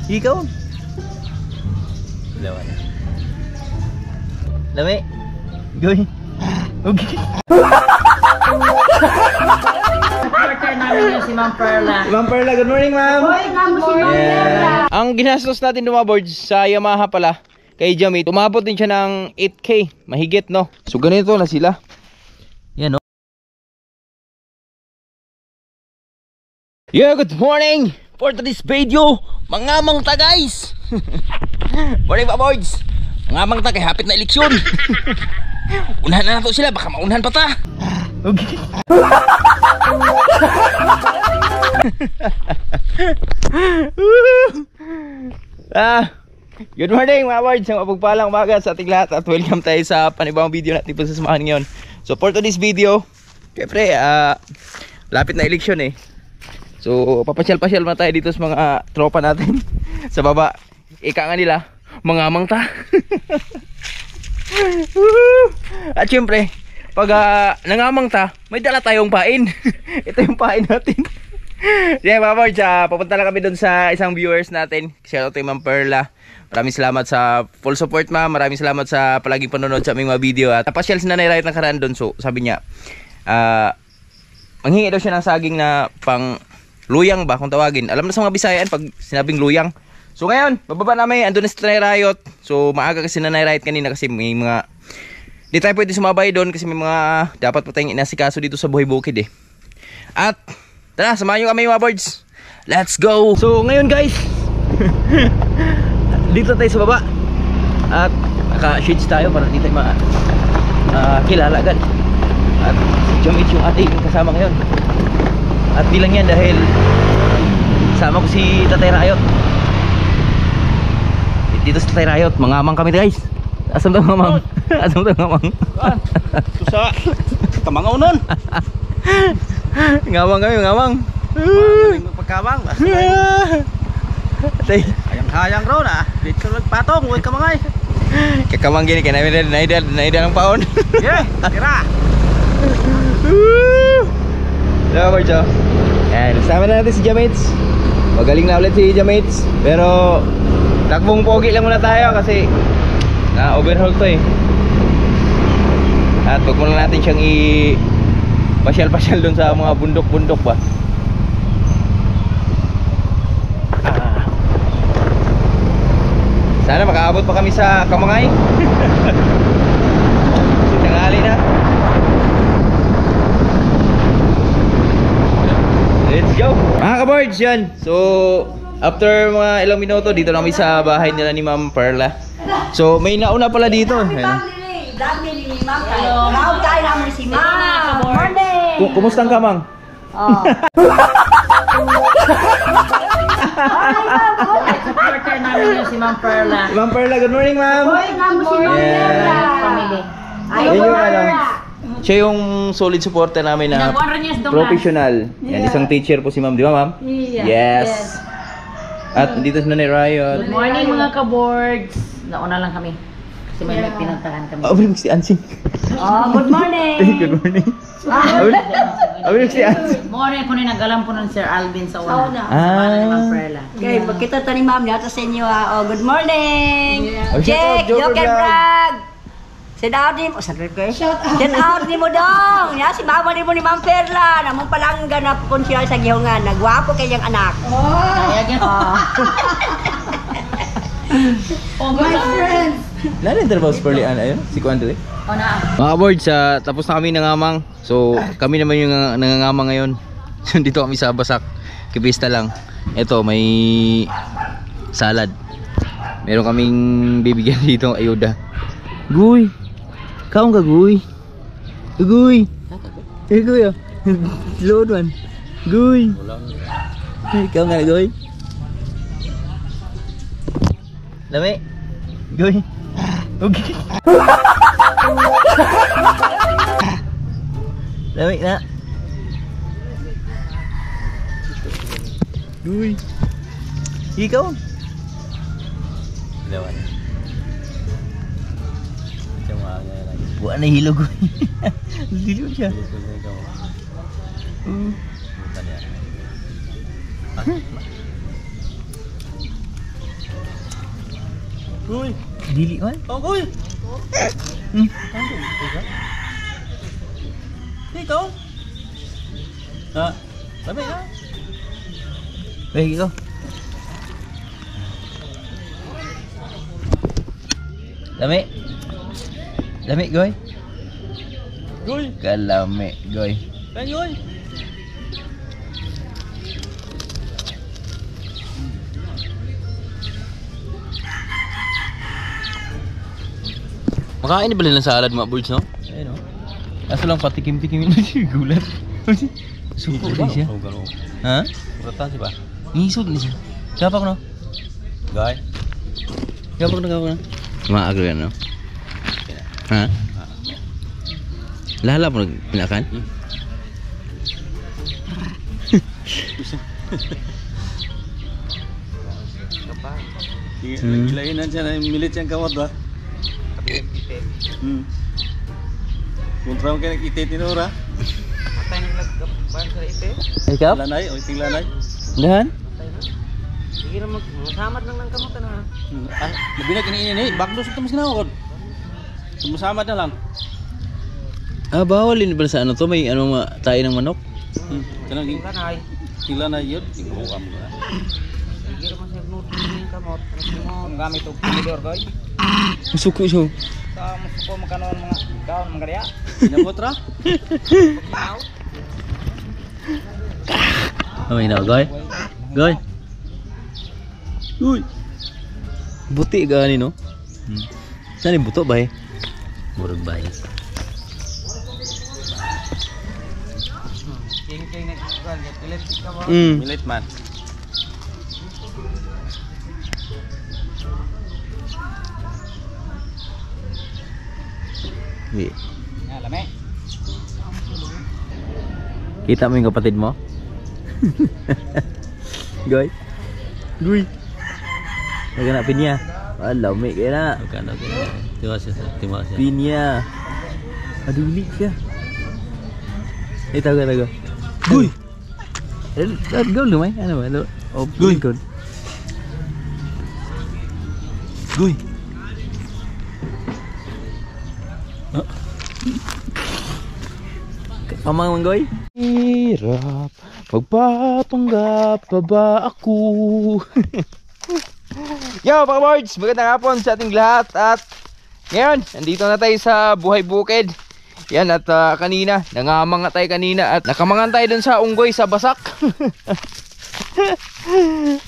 Ikaw? Lawan. Lami. Goy. Okay. Supporter namin yung si Ma'am Perla. Ma'am Perla, good morning, ma'am. Good morning. Ang ginastos natin dumaboard sa Yamaha pala kay Jamit, umabot din siya ng 8K. Mahigit, no? So ganito na sila. Yan, no? Yeah, good morning! For today's video, mga mangta guys! Morning pa boys! Mga mangta kay hapit na eleksyon! Unahan na nato sila, baka maunahan pa ta! Okay. Good morning mga boys! Ang mapagpalang umaga sa ating lahat at welcome tayo sa panibawang video natin po sa samahan ngayon. So for today's video, syempre, lapit na eleksyon eh. So papasyal-pasyal na tayo dito sa mga tropa natin sa baba. Ika nga nila, mga mangta. At syempre, pag nangamangta, may dala tayong pain. Ito yung pain natin. Yeah, mga boys, papunta lang kami doon sa isang viewers natin. Shout out to Ma'am Perla. Maraming salamat sa full support, ma'am. Maraming salamat sa palaging panonood sa aming mga video. At napasyal si Nanay Riot ng karaan doon. So sabi niya, manghingi daw siya ng saging na pang luyang ba kung tawagin. Alam na sa mga Bisayan pag sinabing luyang. So ngayon, bababa namin, andun na si Nanay Riot. So maaga kasi Nanay Riot kanina kasi may mga di tayo pwede sumabay doon kasi may mga dapat pa tayong inasikaso dito sa Buhay Bukid eh. At tara, samahan nyo kami mga boards. Let's go! So ngayon guys, dito tayo sa baba. At naka-shades tayo para dito tayo kilala agad. At si Jamit yung ating kasama ngayon. At di lang yan dahil sama ko si Tatay Riot. Dito sa Tatay Riot, mangamang kami guys. Asam daw ngamang? Asam daw ngamang? Susa, kamangaw nun. Ngamang kami, ngamang. Magpagkamang. Tay, Hayang-hayang raw na. Dito nagpatong, huwag kamangay. kakamang gini, kaya naidal ang paon. Yeah, tira. Diba boys, oh? Yan, kasama na natin si Jamits. Magaling na ulit si Jamits. Pero takbong pogi lang muna tayo kasi na-overhaul to eh. At huwag muna natin siyang pasyal-pasyal dun sa mga bundok-bundok ba. Sana makaabot pa kami sa Kamangay. Tanghali na. Let's go! Mga ka-boards, yan. So, after mga ilang minuto, dito na kami sa bahay nila ni Ma'am Perla. So, may nauna pala dito. Kumusta ang kamang? Supporter namin yung si Ma'am Perla. Ma'am Perla, good morning ma'am. Family. Siya yung solid supporter namin na professional. Yan, isang teacher po si ma'am, di ba ma'am? Yes. At dito si Nanay Riot. Good morning mga ka-boards. Nauna lang kami. Kasi may pinuntahan kami. Abring si Ansing. Good morning. Good morning. Abring si Ansing. Morning ko na nagalam po ng Sir Alvin sa una. Ma'am Perla. Okay, magkita tani ma'am yata sa inyo. Good morning. Oh, Jack, Joker Vlog. Shout out ni mo, shout out ni mo dong. Ya si mama ni mo ni Ma'am Perla, namong palangga na konsyal sa gihungan. Nagwapo kay yang anak. Oh, my friends. Lalim trabaho sa Perlian ayun, si Kuandre. Na. Mga boards, tapos na kami nangamang. So, kami naman yung nangangamang ngayon. Dito kami sa Basak. Kipista lang. Ito, may salad. Meron kaming bibigyan dito ayuda. Guy. Kaon ka, Guy? Guy. Guy, oh. Load man. Guy. Ikaw nga, Guy. Lami. Guy. Okay. Lami na. Guy. Ikaw? Lawan. Buwan na hilog. Hilog siya. Uy. Dili man. Oh, uy. Ikaw. Ha? Sabi ka. Baik ikaw. Lami. Lami, goy. Uy. Kalami, goy. Kan uy. Makain ni bala ng salad mga birds, no? Ayun, no? Kaso lang patikim-tikim yun si gulat. Suko din siya. Ha? Beratan sih, Pak. Ngisod ni siya. Kapak, no? Guys. Kapak na. Maagro yan, no? Ha? Lala mo nagpinakan? Gilainan siya na milit siyang kamot ba? Kontra mo kayo nag-ite tinura. Matay nang nagkapan sa ite. Ikaw? Lanay, o iting lanay. Dahan? Sige na magsamat lang ng kamutan ha. Nabinag ini bakdo sa tumas ginawad. Sumasamad na lang. Ah, bawal din pala sa ano to? May ano tayo ng manok? Kanang Kanay. lanay yun. Tingro ka mo na. Sige naman sa nutin ng kamot. Ano mo gamit og pinidor goy? Suko siya. Sa musuko magkano mga daon mga gaya. Pinabot ra? May na, goy. Goy. Uy. Buti gani no? Saan yung buto ba eh? Murag ba eh? King nagkuan pilit ka mo. Milit man. Hindi. Ya lame. Kita mo yung kapatid mo? Goy. Goy. Naganapin niya. Wala, may kaya na. Tiwas siya. Pinya. Adulik siya. Eh, tago. Uy! Go lumay. Ano ba? Oh, Goy. good. Guy. Mamang Goy. Hirap. Magpapanggap pa ba ako? Yo mga boards, magandang hapon sa ating lahat. At ngayon, nandito na tayo sa Buhay Bukid. Yan at kanina, nangamang nga tayo kanina. At nakamangan tayo dun sa unggoy sa basak.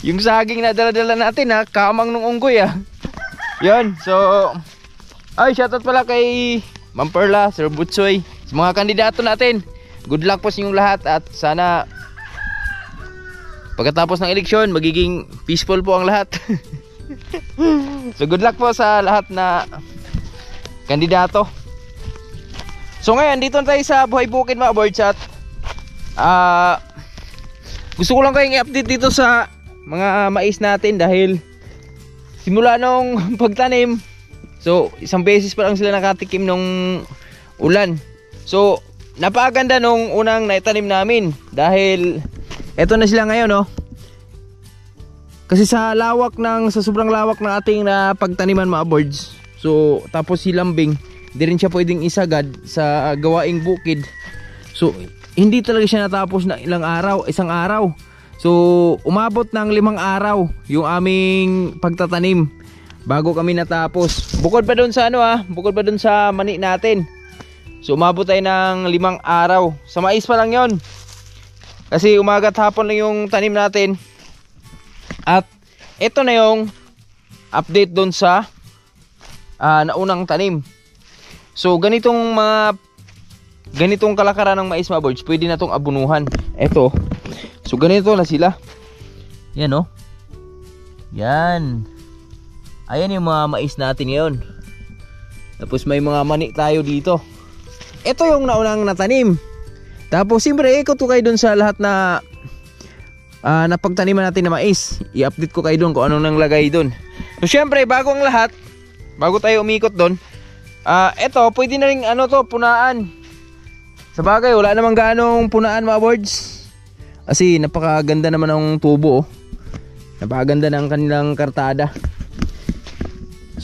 Yung saging na dala-dala natin ha, kamang nung unggoy ha. Yan, so ay shoutout pala kay Ma'am Perla, Sir Butsoy, sa mga kandidato natin. Good luck po sa inyong lahat at sana pagkatapos ng eleksyon magiging peaceful po ang lahat. So good luck po sa lahat na kandidato. So ngayon dito na tayo sa Buhay Bukid mga boards. At gusto ko lang kayong i-update dito sa mga mais natin dahil simula nung pagtanim, so isang beses pa lang sila nakatikim nung ulan. So napakaganda nung unang naitanim namin dahil eto na sila ngayon, no? Kasi sa sobrang lawak ng ating na pagtaniman mga boards. So tapos si lambing, di rin siya pwedeng isagad sa gawaing bukid. So hindi talaga siya natapos na isang araw. So umabot ng 5 araw yung aming pagtatanim bago kami natapos. Bukod pa doon sa bukod pa doon sa mani natin. So umabot tayo ng 5 araw. Sa mais pa lang yon. Kasi umaga at hapon lang yung tanim natin. At ito na yung update doon sa naunang tanim. So ganitong kalakaran ng mais mga boards, pwede na tong abunuhan. Ito. So ganito na sila. Yan oh. Yan. Ayan yung mga mais natin ngayon. Tapos may mga mani tayo dito. Ito yung naunang natanim. Tapos siyempre ikot ko kayo dun sa lahat na napagtaniman natin na mais. I-update ko kayo dun kung anong nanglagay dun. So siyempre bago ang lahat, bago tayo umikot dun, eto pwede na rin punaan. Sa bagay wala namang ganong punaan mga boards. Kasi napakaganda naman ng tubo oh. Napakaganda ng kanilang kartada.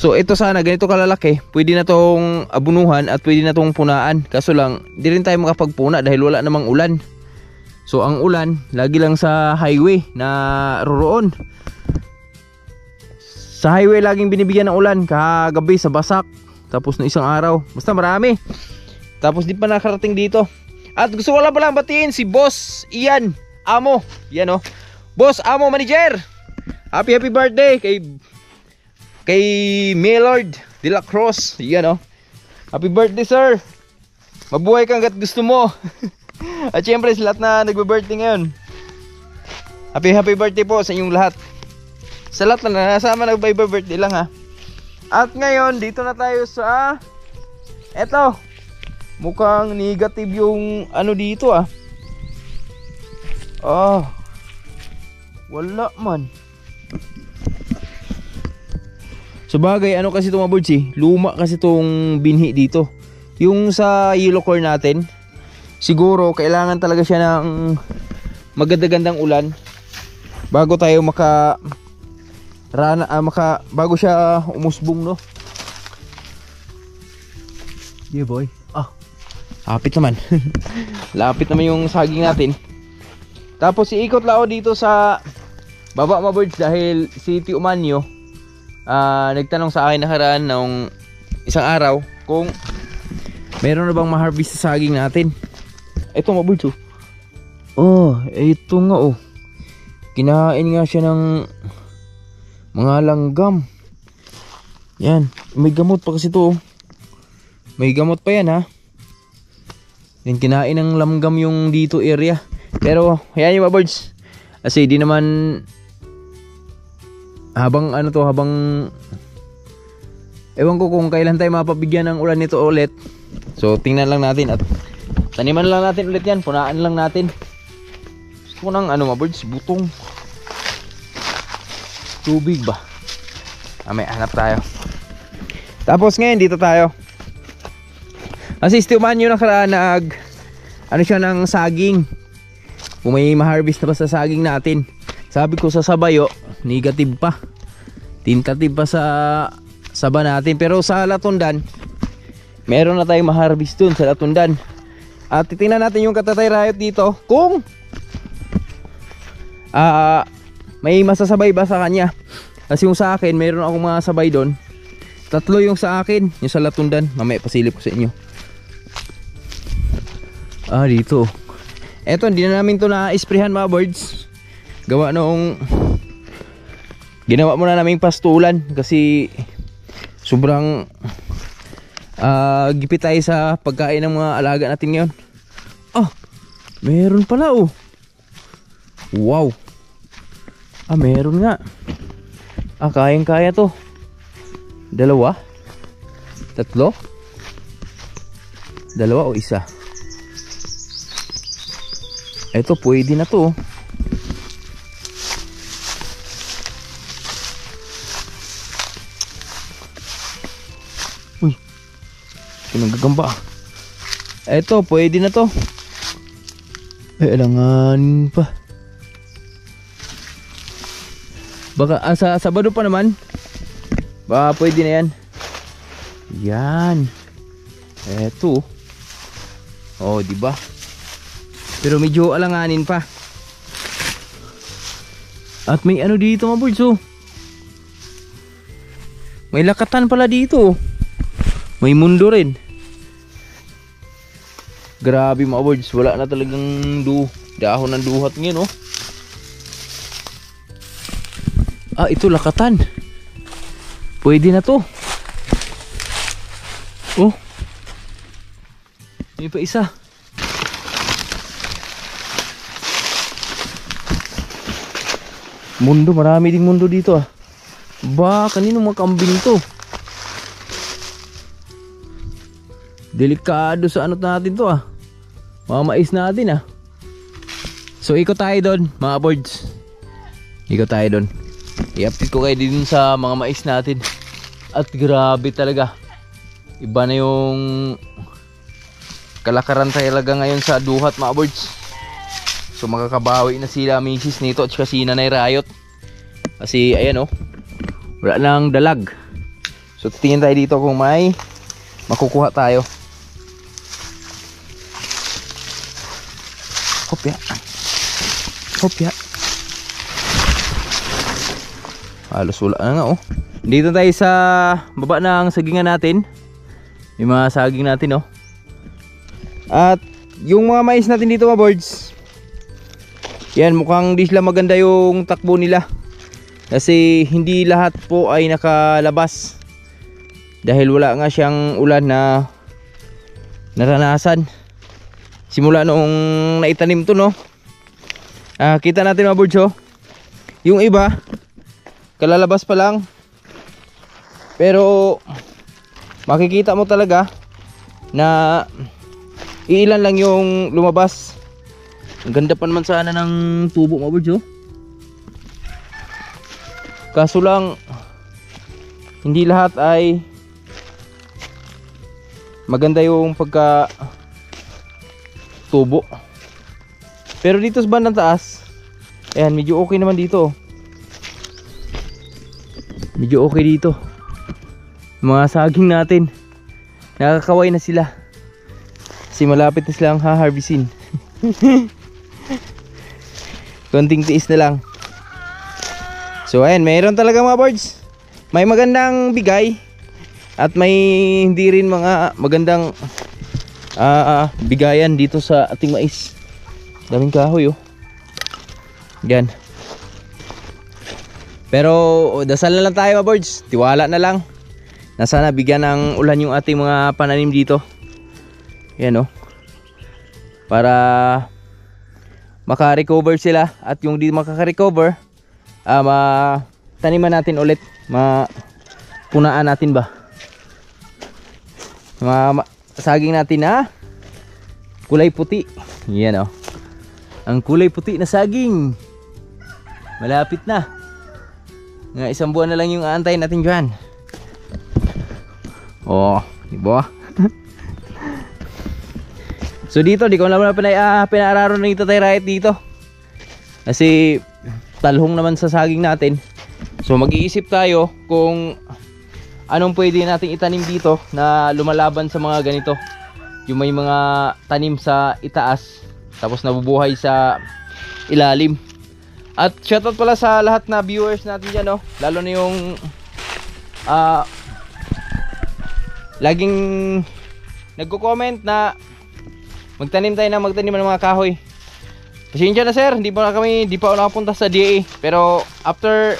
So ito sana ganito kalalaki, pwede na tong abunuhan at pwede na tong punaan. Kaso lang, di rin tayo makapagpuna dahil wala namang ulan. So ang ulan, lagi lang sa highway na roroon. Sa highway laging binibigyan ng ulan, kagabi sa Basak, tapos no isang araw. Basta marami. Tapos di pa nakarating dito. At gusto ko lang palang batiin si Boss Ian Amo. Yan oh. Boss Amo Manager. Happy birthday kay Maylord de la Cruz. Yan oh. Happy birthday sir. Mabuhay kang hanggat gusto mo. At syempre sa lahat na nagbe-birthday ngayon, happy birthday po sa inyong lahat. Sa lahat na nasama nagbe-birthday lang ha. At ngayon dito na tayo sa eto. Mukhang negative yung ano dito ah. Wala man. Sabagay, ano kasi itong mga birds eh, luma kasi itong binhi dito. Yung sa yellow corn natin, siguro kailangan talaga siya ng maganda-gandang ulan bago tayo bago siya umusbong, no? Yeah boy. Lapit naman. Lapit naman yung saging natin. Tapos iikot lao dito sa baba mga birds dahil si Tio Manyo nagtanong sa akin nakaraan ng isang araw kung meron na bang ma-harvest sa saging natin. Ito mga birds ito nga oh. Kinain nga siya ng mga langgam. Yan, may gamot pa kasi to oh. May gamot pa yan ha. Yan, kinain ng langgam yung dito area. Pero yan yung mga birds. Kasi di naman habang ewan ko kung kailan tayo mapabigyan ng ulan nito ulit. So tingnan lang natin at taniman lang natin ulit yan. Punaan lang natin. Gusto ko ng mga birds, butong tubig ba? May hanap tayo. Tapos ngayon dito tayo. Kasi istiuman yun nakaraan siya ng saging. Kung may ma-harvest na ba sa saging natin. Sabi ko sa sabayo, negative pa. Tentative pa sa saba natin. Pero sa latundan, meron na tayong ma-harvest dun sa latundan. At titingnan natin yung katatay riot dito kung may masasabay ba sa kanya. Kasi yung sa akin, meron akong mga sabay doon. 3 yung sa akin, yung sa latundan. Mamaya pasilip ko sa inyo. Dito. Eto, hindi na namin to na-isprehan mga birds. Gawa noong ginawa muna naming pastulan kasi sobrang gipit tayo sa pagkain ng mga alaga natin ngayon. Meron pala oh. Wow. Meron nga. Kayang-kaya to. 2? 3? 2 o 1? Ito pwede na to. Uy, pinagagamba. Ito pwede na to. Alangan pa. Baka sa Sabado pa naman. Baka pwede na yan. Yan. Eto. Diba? Pero medyo alanganin pa. At may dito mga birds May lakatan pala dito. May mundo rin. Grabe mga birds. Wala na talagang dahon ng duhat ngayon ito lakatan. Pwede na to. May pa isa. Mundo, marami ding mundo dito kanino mga kambing to? Delikado sa natin to mamais natin So ikot tayo doon mga birds. Ikot tayo doon. I-update ko kayo din sa mga mais natin. At grabe talaga. Iba na yung kalakaran talaga ngayon sa duhat mga birds. So makakabawi na sila misis nito at saka si Nanay Riot. Kasi ayan wala nang dalag. So titingin tayo dito kung may makukuha tayo. Hopya. Hopya. Halos wala na nga oh. Dito tayo sa baba ng sagingan natin. Yung mga saging natin oh. At yung mga mais natin dito mga birds, yan, mukhang di sila maganda yung takbo nila. Kasi hindi lahat po ay nakalabas. Dahil wala nga siyang ulan na naranasan. Simula noong naitanim to no. Kita natin mga birds oh. Yung iba kalalabas pa lang. Pero makikita mo talaga na iilan lang yung lumabas. Ang ganda pa naman sana ng tubo mga birds oh. Kaso lang hindi lahat ay maganda yung pagka tubo. Pero dito sa bandang taas, ayan, medyo okay naman dito. Medyo okay dito. Mga saging natin, nakakaway na sila. Kasi malapit na silang ha-harvestin. Konting tiis na lang. So ayan, mayroon talaga mga birds. May magandang bigay at may hindi rin mga magandang bigayan dito sa ating mais. Daming kahoy oh. Yan. Pero dasal na lang tayo mga birds. Tiwala na lang na sana bigyan ng ulan yung ating mga pananim dito. Yan oh. Para maka-recover sila. At yung di makaka-recover, taniman natin ulit. Punaan natin ba. Saging natin na kulay puti. Yan oh. Ang kulay puti na saging. Malapit na. Nga isang buwan na lang yung aantayin natin dyan. Oh, diba? So dito, di ko naman pinararon na ito tayo right dito. Kasi talhong naman sa saging natin. So mag-iisip tayo kung anong pwede nating itanim dito na lumalaban sa mga ganito. Yung may mga tanim sa itaas tapos nabubuhay sa ilalim. At shoutout pala sa lahat na viewers natin dyan no? Lalo na yung laging nagko-comment na magtanim ng mga kahoy. Pasensya na sir, di pa ako nakapunta sa DA. Pero after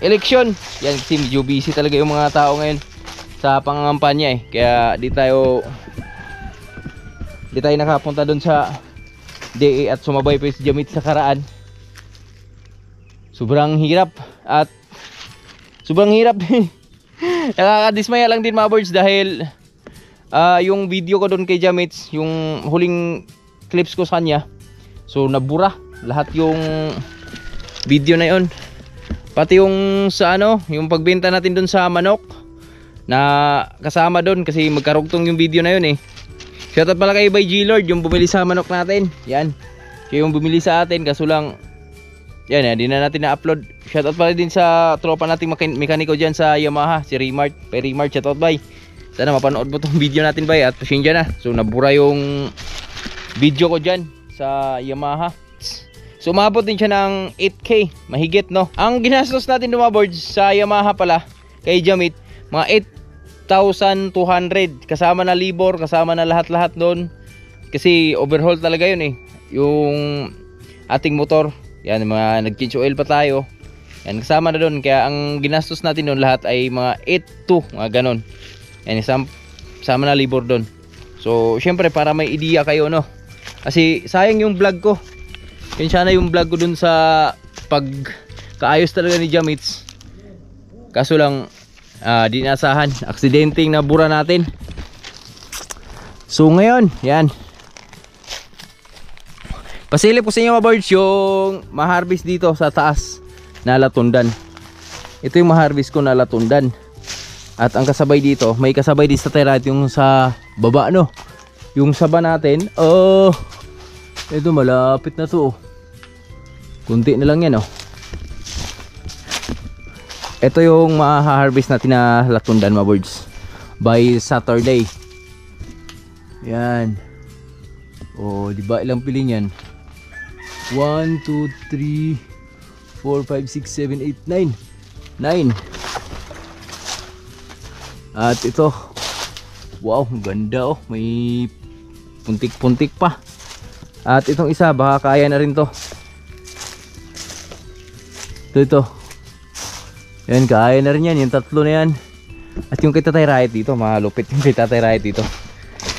election, yan kasi medyo busy talaga yung mga tao ngayon sa pangangampanya eh. Kaya di tayo nakapunta doon sa DA at sumabay pa si Jamit sa karaan. Sobrang hirap at sobrang hirap. Nakakadismaya lang din mga birds dahil yung video ko doon kay Jamits, yung huling clips ko sa kanya, so nabura lahat yung video na yon. Pati yung sa yung pagbenta natin doon sa manok na kasama doon kasi magkarugtong yung video na yun eh. Shoutout pala kay by G-Lord yung bumili sa manok natin. Yan, siya yung bumili sa atin kaso lang yan, di na natin na-upload. Shoutout pala din sa tropa nating mekaniko dyan sa Yamaha, si Remart. Kay Remart, shoutout bay. Sana mapanood mo tong video natin bay at pasensya na. So nabura yung video ko dyan sa Yamaha. So umabot din siya ng 8K, mahigit no. Ang ginastos natin mga boards sa Yamaha pala kay Jamit, mga 8,200 kasama na libor, kasama na lahat-lahat doon. Kasi overhaul talaga yun eh, yung ating motor. Yan, mga nag-change oil pa tayo. Yan, kasama na doon. Kaya ang ginastos natin doon lahat ay mga 8,200, mga ganon. Yan, sama na libor doon. So syempre para may idea kayo no. Kasi sayang yung vlog ko. Yun sana yung vlog ko doon sa pagkaayos talaga ni Jamits. Kaso lang di nasahan, aksidenteng nabura natin. So ngayon, yan. Pasilip ko sa inyo mga birds yung ma-harvest dito sa taas na latundan. Ito yung ma-harvest ko na latundan. At ang kasabay dito, may kasabay din sa terrat yung sa baba no. Yung saba natin, ito malapit na to. Kunti na lang yan oh. ito yung ma-harvest natin na latundan mga birds by Saturday. Yan. Oh, di ba ilang piling yan? 1, 2, 3, 4, 5, 6, 7, 8, 9. 9. At ito, wow, ang ganda oh, may puntik-puntik pa. At itong isa, baka kaya na rin to. Ito. Yan, kaya na rin yan, yung tatlo na yan. At yung kay Tatay Riot dito, malupit yung kay Tatay Riot dito.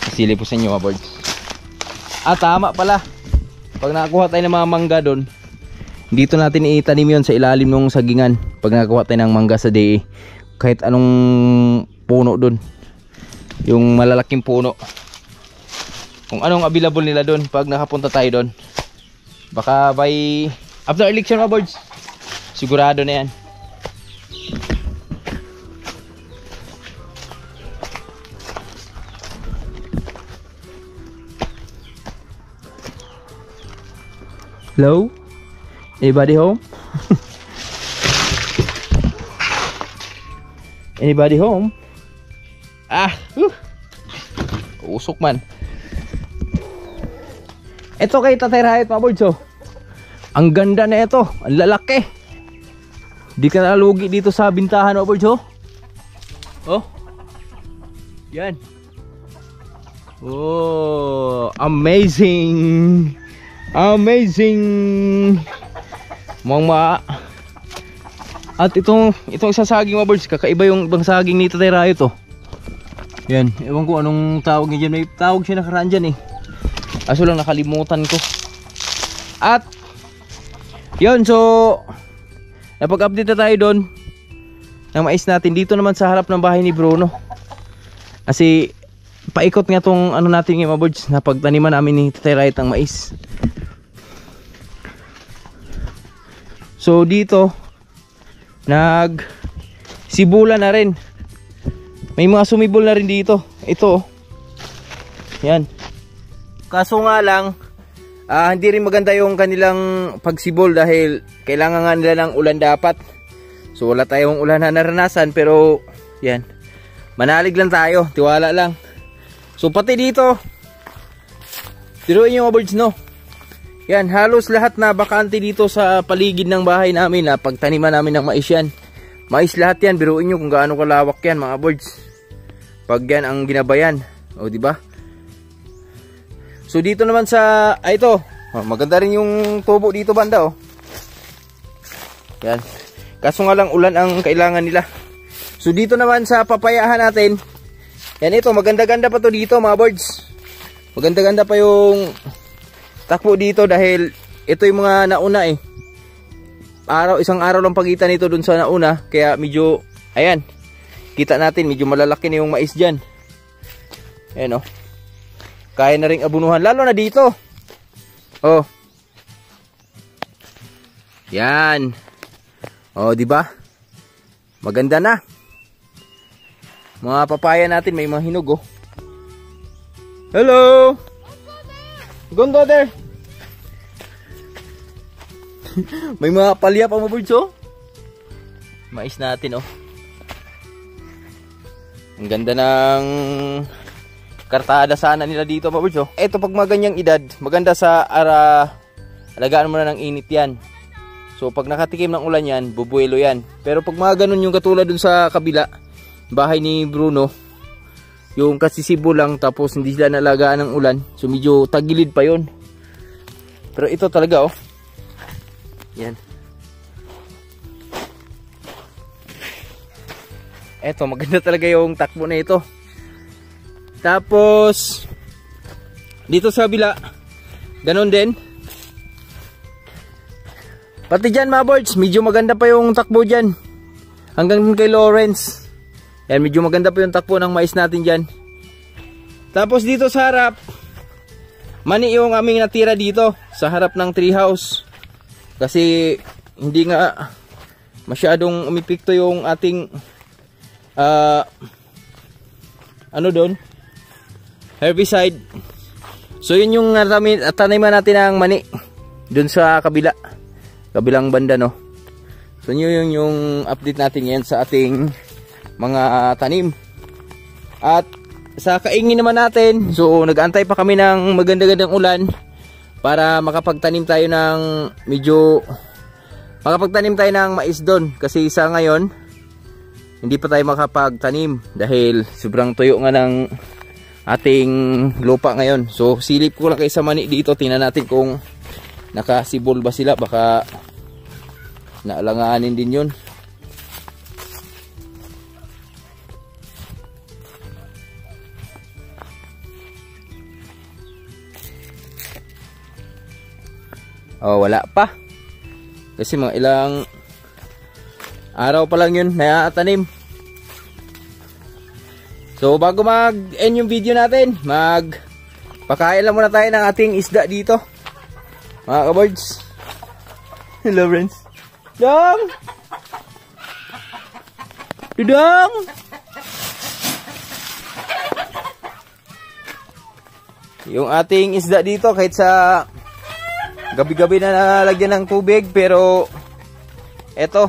Kasili po sa inyo mga birds. Ah, tama pala. Pag nakakuha tayo ng mga mangga doon, dito natin itanim yon sa ilalim ng sagingan. Pag nakakuha tayo ng mangga sa DE, kahit anong puno doon, yung malalaking puno, kung anong available nila doon, pag nakapunta tayo doon, baka by after election mga birds, sigurado na yan. Hello? Anybody home? Anybody home? Ah! Usok man. Ito kay Tatay Riot mga birds oh. Ang ganda na ito. Ang lalaki. Di ka nalugi dito sa bintahan mga birds oh. Oh. Yan. Oh, amazing. Amazing. Mga at itong isang saging mga birds, kakaiba yung ibang saging ni Tatay Riot oh. Yan, ewan ko anong tawag niya dyan. May tawag siya nakaraan dyan eh. Aso lang nakalimutan ko. At yun, so napag-update na tayo doon ng mais natin. Dito naman sa harap ng bahay ni Bruno, kasi paikot nga tong ano natin yung mga birds, napagtaniman namin ni Tatay Riot ang mais. So dito nag sibula na rin. May mga sumibol na rin dito. Ito. Yan. Kaso nga lang hindi rin maganda yung kanilang pagsibol dahil kailangan nga nila ng ulan dapat. So wala tayong ulan na naranasan, pero yan. Manalig lang tayo, tiwala lang. So pati dito, tiruin yung mga birds no. Yan, halos lahat na bakante dito sa paligid ng bahay namin na pagtaniman namin ng mais yan. Mais lahat yan, biruin nyo kung gaano kalawak yan mga birds. Pag yan ang ginabayan, o di ba? So dito naman sa ito, maganda rin yung tubo dito banda oh. Yan. Kaso nga lang ulan ang kailangan nila. So dito naman sa papayahan natin, yan ito, maganda-ganda pa to dito mga birds. Maganda-ganda pa yung takbo dito dahil ito yung mga nauna eh. Isang araw lang pagitan nito dun sa nauna, kaya medyo ayan. Kita natin medyo malalaki na yung mais diyan. Ayan oh. Kaya na ring abunuhan lalo na dito. Oh. Yan. Oh, di ba? Maganda na. Mga papaya natin may mga hinog oh. Hello. Gondo there. May mga palya pa mga birds oh. Mais natin oh. Ang ganda ng kartada sana nila dito mga birds oh. Eto pag mga ganyang edad, maganda sa alagaan mo na ng init yan. So pag nakatikim ng ulan yan, bubuelo yan. Pero pag mga ganun yung katulad dun sa kabila, bahay ni Bruno, yung kasisibo lang tapos hindi sila nalagaan ng ulan, so medyo tagilid pa yon. Pero ito talaga oh. Yan. Eto, maganda talaga yung takbo na ito. Tapos dito sa kabila, ganun din. Pati dyan mga birds, medyo maganda pa yung takbo dyan. Hanggang kay Lawrence. Yan, medyo maganda pa yung takbo ng mais natin dyan. Tapos dito sa harap, mani yung aming natira dito sa harap ng treehouse. Kasi hindi nga masyadong umipikto yung ating ano doon, herbicide. So yun yung taniman natin ng mani doon sa kabilang banda no. So yun yung update natin ngayon sa ating mga tanim. At sa kaingin naman natin, so nag-aantay pa kami ng maganda-gandang ulan para makapagtanim tayo ng makapagtanim tayo ng mais doon. Kasi sa ngayon, hindi pa tayo makapagtanim dahil sobrang tuyo nga ng ating lupa ngayon. So silip ko lang kay sa mani dito, tingnan natin kung nakasibol ba sila, baka naalanganin din yun. Oh, wala pa. Kasi mga ilang araw pa lang yun natanim. So bago mag-end yung video natin, pakain lang muna tayo ng ating isda dito, mga kaboards. Hello friends. Dong! Dudong! Yung ating isda dito, kahit sa gabi-gabi na nalagyan ng tubig, pero eto,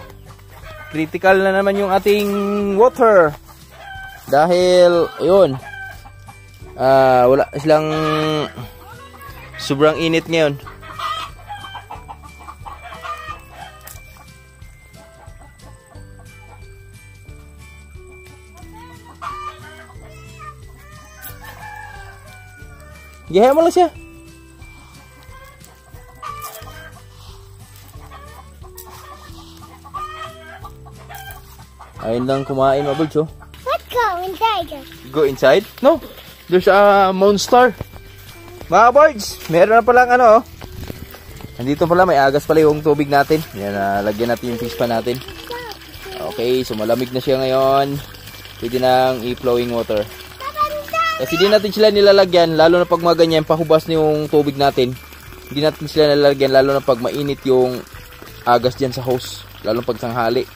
critical na naman yung ating water. Dahil, ayun, wala silang, sobrang init ngayon. Gihaya mo lang siya. Ayun lang kumain, mabuds, oh. Let's go inside. Go inside? No. There's a monster. Mga birds, meron na palang ano, oh. Nandito pala, may agas pala yung tubig natin. Yan, lagyan natin yung fish pan natin. Okay, so malamig na siya ngayon. Pwede nang i-flowing water. Kasi di natin sila nilalagyan, lalo na pag mga ganyan, pahubas na yung tubig natin. Hindi natin sila nilalagyan, lalo na pag mainit yung agas dyan sa hose. Lalo pag sanghali.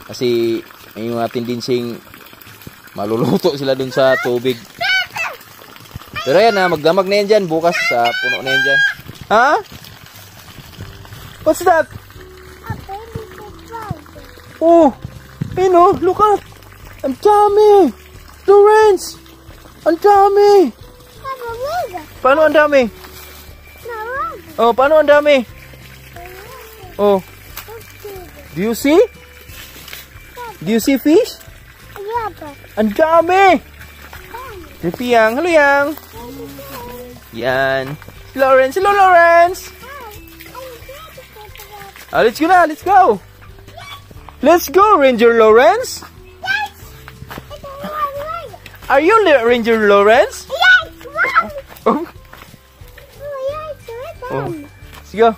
Kasi may mga tendencying maluluto sila dun sa tubig. Pero yan, magdamag na yan dyan. Bukas sa puno na yan dyan. Ha? What's that? Oh, you know, look up. Ang dami. Lawrence. Ang dami. Paano ang dami? Oh, paano ang dami? Oh. Do you see? Do you see fish? Ang dami. Rippy Yang. Hello Yang. Yan. Lawrence. Hello Lawrence. Let's go na. Let's go. Let's go, Ranger Lawrence. Are you Ranger Lawrence? Yes! Oh. Oh, yes, Oh. Let's go.